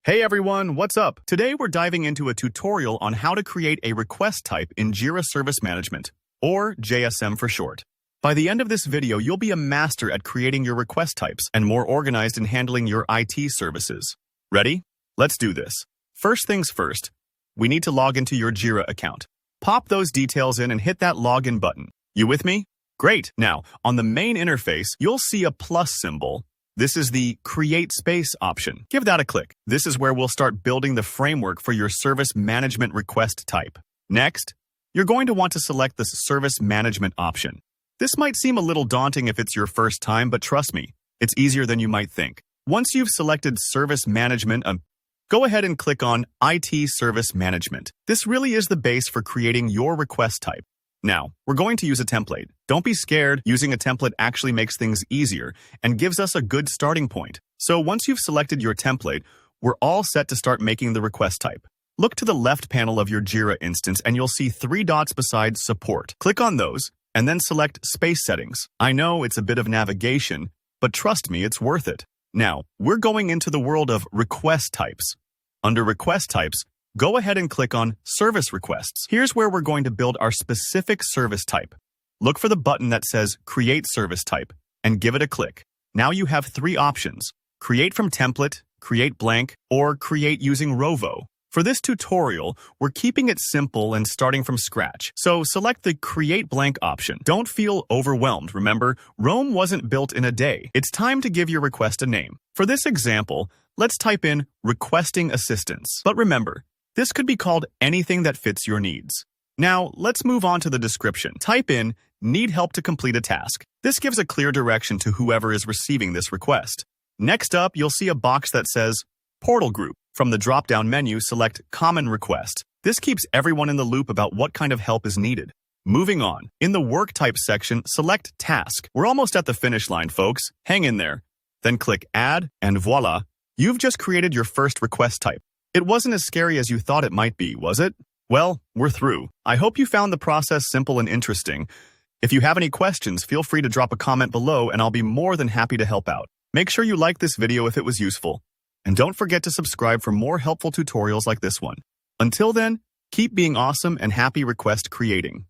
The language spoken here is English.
Hey everyone, what's up? Today we're diving into a tutorial on how to create a request type in Jira Service Management, or JSM for short. By the end of this video, you'll be a master at creating your request types and more organized in handling your IT services. Ready? Let's do this. First things first, we need to log into your Jira account. Pop those details in and hit that login button. You with me? Great. Now, on the main interface, you'll see a plus symbol. This is the Create Space option. Give that a click. This is where we'll start building the framework for your service management request type. Next, you're going to want to select the Service Management option. This might seem a little daunting if it's your first time, but trust me, it's easier than you might think. Once you've selected Service Management, go ahead and click on IT Service Management. This really is the base for creating your request type. Now, we're going to use a template. Don't be scared. Using a template actually makes things easier and gives us a good starting point. So once you've selected your template, we're all set to start making the request type. Look to the left panel of your Jira instance and you'll see 3 dots beside Support. Click on those and then select Space Settings. I know it's a bit of navigation, but trust me, it's worth it. Now, we're going into the world of request types. Under Request Types, go ahead and click on Service Requests. Here's where we're going to build our specific service type. Look for the button that says Create Service Type and give it a click. Now you have 3 options: Create from Template, Create Blank, or Create using Rovo. For this tutorial, we're keeping it simple and starting from scratch. So select the Create Blank option. Don't feel overwhelmed. Remember, Rome wasn't built in a day. It's time to give your request a name. For this example, let's type in Requesting Assistance. But remember, this could be called anything that fits your needs. Now, let's move on to the description. Type in, Need help to complete a task. This gives a clear direction to whoever is receiving this request. Next up, you'll see a box that says, Portal Group. From the drop-down menu, select Common Request. This keeps everyone in the loop about what kind of help is needed. Moving on, in the Work Type section, select Task. We're almost at the finish line, folks. Hang in there. Then click Add, and voila, you've just created your first request type. It wasn't as scary as you thought it might be, was it? Well, we're through. I hope you found the process simple and interesting. If you have any questions, feel free to drop a comment below and I'll be more than happy to help out. Make sure you like this video if it was useful. And don't forget to subscribe for more helpful tutorials like this one. Until then, keep being awesome and happy request creating.